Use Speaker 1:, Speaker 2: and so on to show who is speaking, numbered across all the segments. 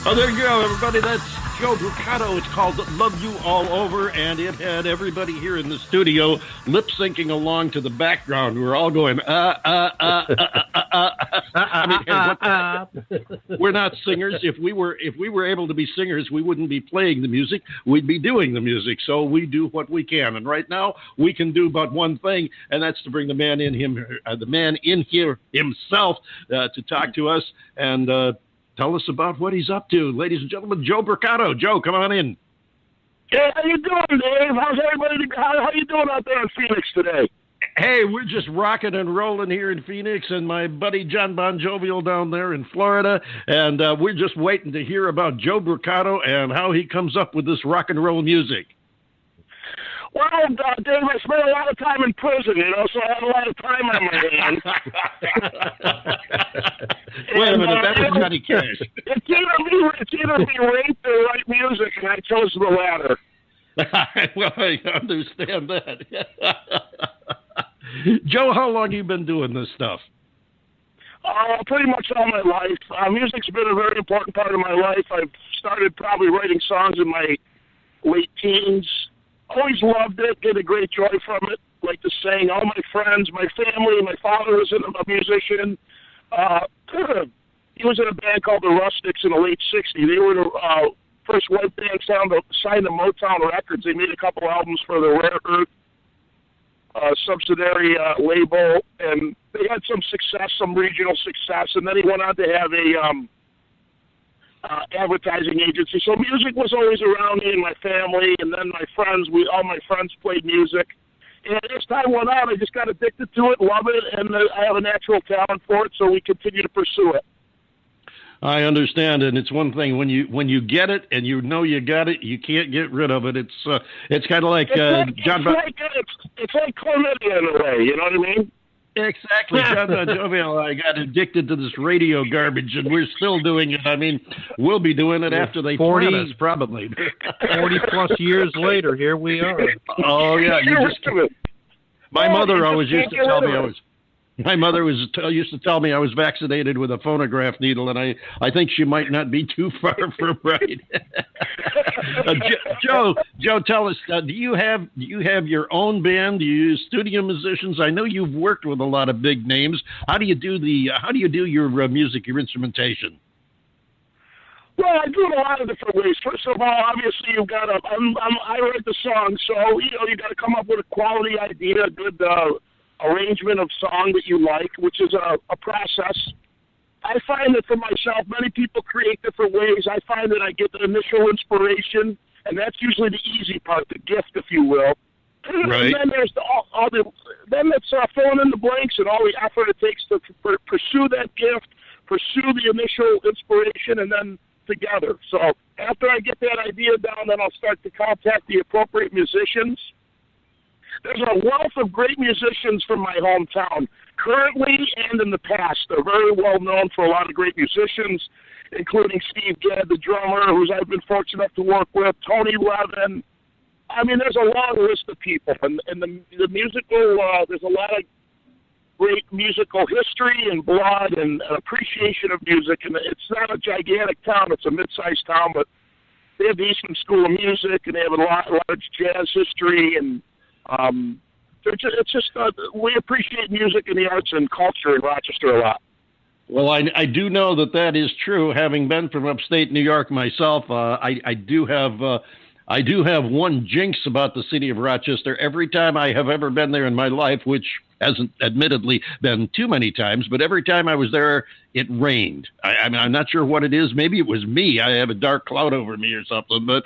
Speaker 1: Oh, there you go, everybody. That's Joe Brucato. It's called Love You All Over, and it had everybody here in the studio lip-syncing along to the background. We were all going, I mean, we're not singers. If we were able to be singers, we wouldn't be playing the music. We'd be doing the music. So we do what we can. And right now, we can do but one thing, and that's to bring the man in here himself to talk to us and tell us about what he's up to. Ladies and gentlemen, Joe Brucato. Joe, come on in.
Speaker 2: Hey, how you doing, Dave? How's everybody? How you doing out there in Phoenix today?
Speaker 1: Hey, we're just rocking and rolling here in Phoenix, and my buddy John Bon Jovial down there in Florida, and we're just waiting to hear about Joe Brucato and how he comes up with this rock and roll music.
Speaker 2: Well, Dave, I spent a lot of time in prison, so I had a lot of time on my hands.
Speaker 1: Wait a minute, that was Johnny Cash.
Speaker 2: It's either be raped or write music, and I chose the latter.
Speaker 1: Well, I understand that. Joe, how long have you been doing this stuff?
Speaker 2: Pretty much all my life. Music's been a very important part of my life. I've started probably writing songs in my late teens. Always loved it, get a great joy from it. Like to sing. All my friends, my family, my father was a musician. He was in a band called the Rustics in the late 60s. They were the first white band signed to Motown Records. They made a couple albums for the Rare Earth subsidiary label, and they had some success, some regional success, and then he went on to have a advertising agency. So music was always around me and my family, and then my friends, all my friends played music. And as time went on, I just got addicted to it, love it, and I have a natural talent for it, so we continue to pursue it.
Speaker 1: I understand, and it's one thing when you get it and you know you got it, you can't get rid of it. It's kind of like John.
Speaker 2: It's like chlamydia in a way. You know what I mean?
Speaker 1: Exactly. John Bon Jovial, I got addicted to this radio garbage, and we're still doing it. I mean, we'll be doing it after they plant us, probably.
Speaker 3: 40-plus years later, here we are.
Speaker 1: Oh, yeah. My mother always used to tell me My mother used to tell me I was vaccinated with a phonograph needle, and I think she might not be too far from right. Joe, tell us, do you have your own band? Do you use studio musicians? I know you've worked with a lot of big names. How do you do your music, your instrumentation?
Speaker 2: Well, I do it a lot of different ways. First of all, obviously, you've got I write the song, so you got to come up with a quality idea, a good arrangement of song that you like, which is a process. I find that for myself, many people create different ways. I find that I get the initial inspiration, and that's usually the easy part, the gift, if you will.
Speaker 1: Right.
Speaker 2: And then there's then it's filling in the blanks and all the effort it takes to pursue that gift, pursue the initial inspiration, and then together. So after I get that idea down, then I'll start to contact the appropriate musicians. There's a wealth of great musicians from my hometown, currently and in the past. They're very well known for a lot of great musicians, including Steve Gadd, the drummer, who I've been fortunate enough to work with, Tony Levin. I mean, there's a long list of people. And the musical, there's a lot of great musical history and blood and appreciation of music. And it's not a gigantic town. It's a mid-sized town, but they have the Eastman School of Music, and they have a large jazz history, and it's just we appreciate music and the arts and culture in Rochester a lot.
Speaker 1: Well, I do know that is true. Having been from upstate New York myself, I do have one jinx about the city of Rochester. Every time I have ever been there in my life, which hasn't admittedly been too many times, but every time I was there, it rained. I mean, I'm not sure what it is. Maybe it was me. I have a dark cloud over me or something, but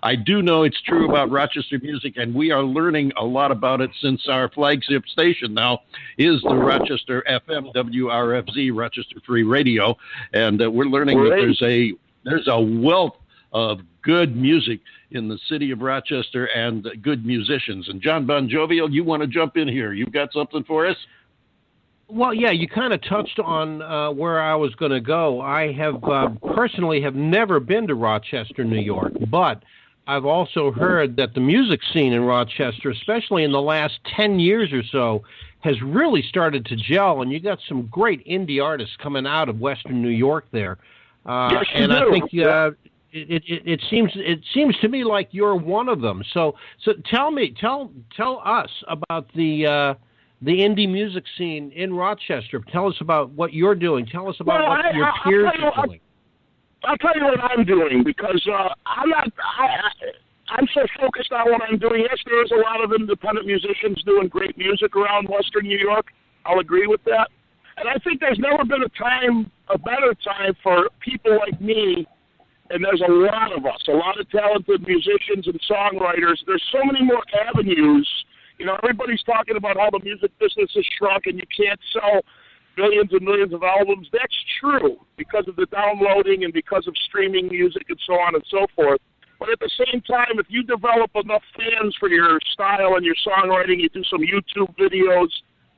Speaker 1: I do know it's true about Rochester music, and we are learning a lot about it since our flagship station now is the Rochester FM WRFZ, Rochester Free Radio, and we're learning that there's a wealth of good music in the city of Rochester and good musicians. And John Bon Jovial, you want to jump in here? You've got something for us?
Speaker 3: Well, yeah, you kind of touched on where I was going to go. I have personally have never been to Rochester, New York, but I've also heard that the music scene in Rochester, especially in the last 10 years or so, has really started to gel, and you got some great indie artists coming out of Western New York there.
Speaker 2: Yes, you
Speaker 3: and
Speaker 2: do.
Speaker 3: I think it seems to me like you're one of them. So tell us about the indie music scene in Rochester. Tell us about what you're doing. Tell us about what your peers are doing.
Speaker 2: I'll tell you what I'm doing, because I'm so focused on what I'm doing. Yes, there's a lot of independent musicians doing great music around Western New York. I'll agree with that. And I think there's never been a better time for people like me, and there's a lot of us, a lot of talented musicians and songwriters. There's so many more avenues. You know, everybody's talking about how the music business has shrunk and you can't sell millions and millions of albums. That's true because of the downloading and because of streaming music and so on and so forth. But at the same time, if you develop enough fans for your style and your songwriting, you do some YouTube videos,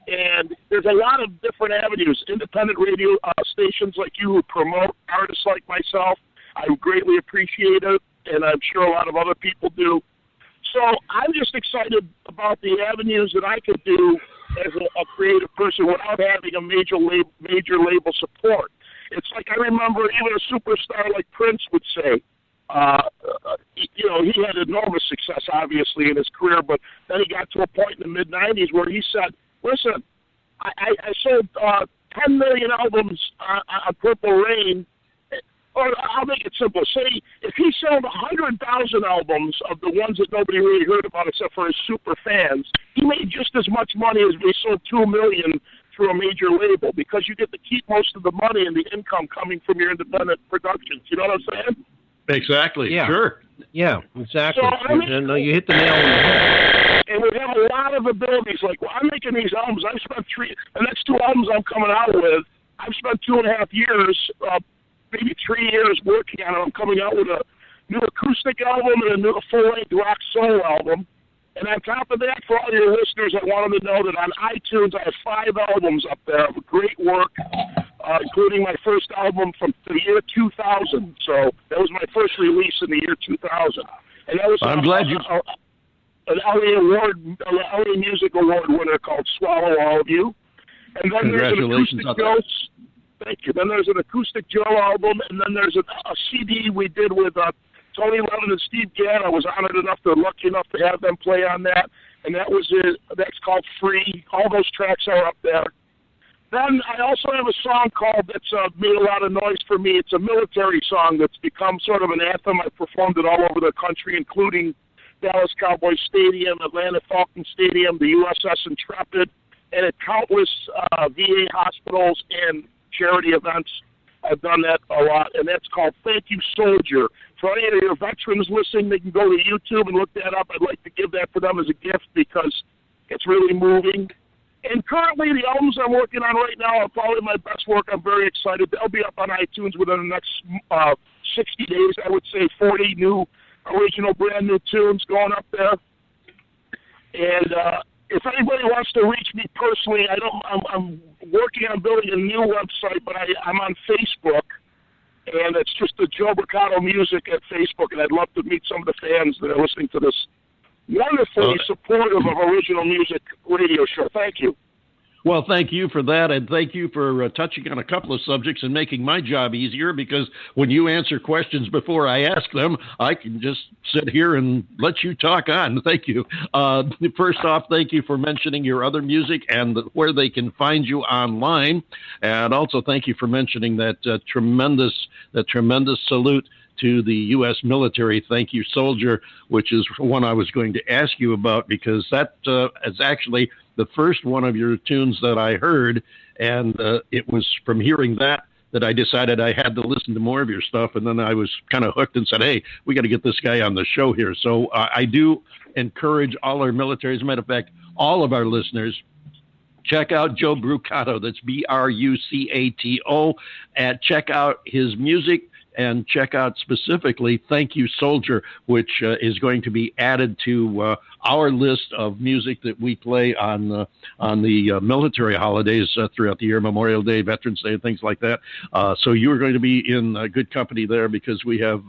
Speaker 2: and there's a lot of different avenues. Independent radio stations like you who promote artists like myself, I greatly appreciate it, and I'm sure a lot of other people do. So I'm just excited about the avenues that I could do as a creative person without having a major label support. It's like I remember even a superstar like Prince would say, you know, he had enormous success, obviously, in his career, but then he got to a point in the mid-'90s where he said, listen, I sold 10 million albums on Purple Rain, or I'll make it simple. Say, if he sold 100,000 albums of the ones that nobody really heard about except for his super fans, he made just as much money as if he sold 2 million through a major label, because you get to keep most of the money and the income coming from your independent productions. You know what I'm saying?
Speaker 1: Exactly.
Speaker 3: Yeah.
Speaker 1: Sure.
Speaker 3: Yeah, exactly.
Speaker 2: So, I mean,
Speaker 3: no, you hit the nail on the head.
Speaker 2: And we have a lot of abilities. Like, well, I'm making these albums. I've spent the next 2 albums I'm coming out with, I've spent 2.5 years, maybe 3 years working on it. I'm coming out with a new acoustic album and a new full-length rock soul album. And on top of that, for all your listeners, I want them to know that on iTunes, I have 5 albums up there of great work, including my first album from the year 2000. So that was my first release in the year 2000. And that was
Speaker 1: I'm glad you...
Speaker 2: an LA Music Award winner called Swallow All of You. And then there's an Acoustic Joe. Thank you. Then there's an Acoustic Joe album, and then there's a CD we did with Tony Levin and Steve Gadd. I was lucky enough to have them play on that, and that was it. That's called Free. All those tracks are up there. Then I also have a song that's made a lot of noise for me. It's a military song that's become sort of an anthem. I've performed it all over the country, including Dallas Cowboys Stadium, Atlanta Falcons Stadium, the USS Intrepid, and at countless VA hospitals and charity events. I've done that a lot, and that's called Thank You Soldier. For any of your veterans listening, they can go to YouTube and look that up. I'd like to give that for them as a gift because it's really moving. And currently, the albums I'm working on right now are probably my best work. I'm very excited. They'll be up on iTunes within the next 60 days. I would say 40 new original brand new tunes going up there. And if anybody wants to reach me personally, I'm working on building a new website, but I'm on Facebook, and it's just the Joe Brucato Music at Facebook, and I'd love to meet some of the fans that are listening to this wonderfully supportive of original music radio show. Thank you.
Speaker 1: Well, thank you for that, and thank you for touching on a couple of subjects and making my job easier, because when you answer questions before I ask them, I can just sit here and let you talk on. Thank you. First off, thank you for mentioning your other music and where they can find you online, and also thank you for mentioning that tremendous salute to the U.S. military. Thank you, soldier, which is one I was going to ask you about, because that is actually the first one of your tunes that I heard, and it was from hearing that I decided I had to listen to more of your stuff, and then I was kind of hooked and said, hey, we got to get this guy on the show here. So I do encourage all our military, as a matter of fact, all of our listeners, check out Joe Brucato. That's Brucato, and check out his music. And check out specifically Thank You Soldier, which is going to be added to our list of music that we play on the military holidays throughout the year, Memorial Day, Veterans Day, and things like that. So you are going to be in good company there, because we have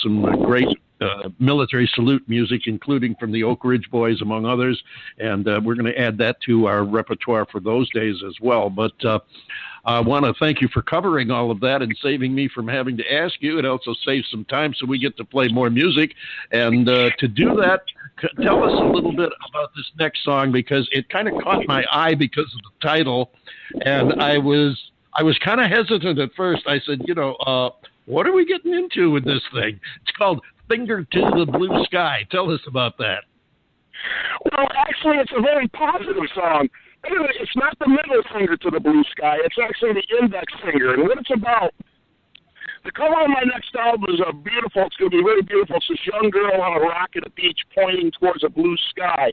Speaker 1: some great military salute music, including from the Oak Ridge Boys, among others. And we're going to add that to our repertoire for those days as well. But I want to thank you for covering all of that and saving me from having to ask you. It also saves some time so we get to play more music. And to do that, tell us a little bit about this next song, because it kind of caught my eye because of the title. And I was kind of hesitant at first. I said, what are we getting into with this thing? It's called Finger to the Blue Sky. Tell us about that.
Speaker 2: Well, actually, it's a very positive song. It's not the middle finger to the blue sky. It's actually the index finger. And what it's about, the cover of my next album is beautiful. It's going to be very beautiful. It's this young girl on a rock at a beach pointing towards a blue sky.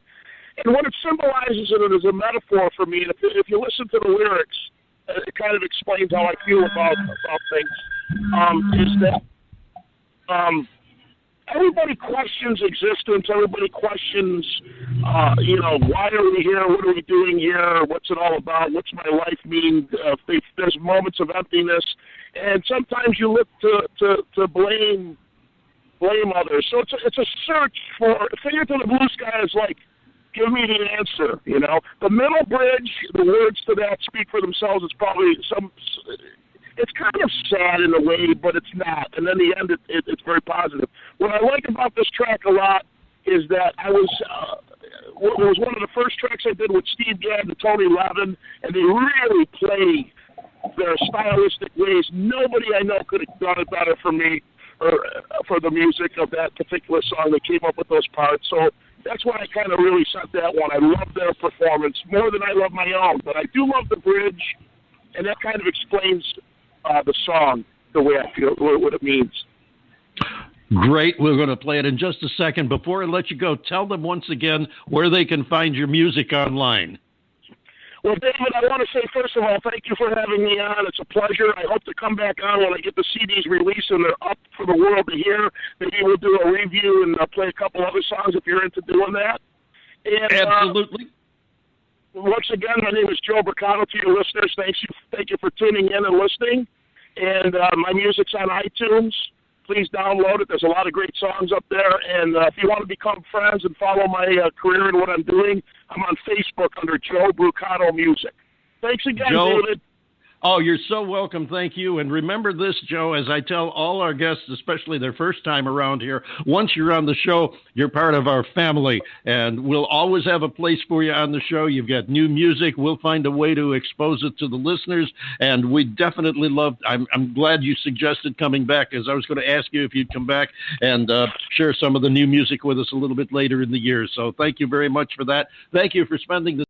Speaker 2: And what it symbolizes in it is a metaphor for me. And if you listen to the lyrics, it kind of explains how I feel about things. Is that everybody questions existence. Everybody questions, why are we here? What are we doing here? What's it all about? What's my life mean? There's moments of emptiness, and sometimes you look to blame others. So it's a search for. Finger to the blue sky is like, give me the answer. The middle bridge, the words to that speak for themselves. It's probably it's kind of sad in a way, but it's not. And then the end, it's very positive. What I like about this track a lot is that it was one of the first tracks I did with Steve Gadd and Tony Levin, and they really play their stylistic ways. Nobody I know could have done it better for me or for the music of that particular song. They came up with those parts. So that's why I kind of really sent that one. I love their performance more than I love my own, but I do love the bridge, and that kind of explains the song the way I feel, what it means.
Speaker 1: Great. We're going to play it in just a second. Before I let you go, tell them once again where they can find your music online.
Speaker 2: Well, David, I want to say, first of all, thank you for having me on. It's a pleasure. I hope to come back on when I get the CDs released and they're up for the world to hear. Maybe we'll do a review and play a couple other songs if you're into doing that. And,
Speaker 1: absolutely.
Speaker 2: Once again, my name is Joe Brucato. To your listeners, thank you for tuning in and listening. And my music's on iTunes. Please download it. There's a lot of great songs up there. And if you want to become friends and follow my career and what I'm doing, I'm on Facebook under Joe Brucato Music. Thanks again,
Speaker 1: Joe,
Speaker 2: David.
Speaker 1: Oh, you're so welcome. Thank you. And remember this, Joe, as I tell all our guests, especially their first time around here, once you're on the show, you're part of our family. And we'll always have a place for you on the show. You've got new music. We'll find a way to expose it to the listeners. And we definitely love, I'm glad you suggested coming back, as I was going to ask you if you'd come back and share some of the new music with us a little bit later in the year. So thank you very much for that. Thank you for spending the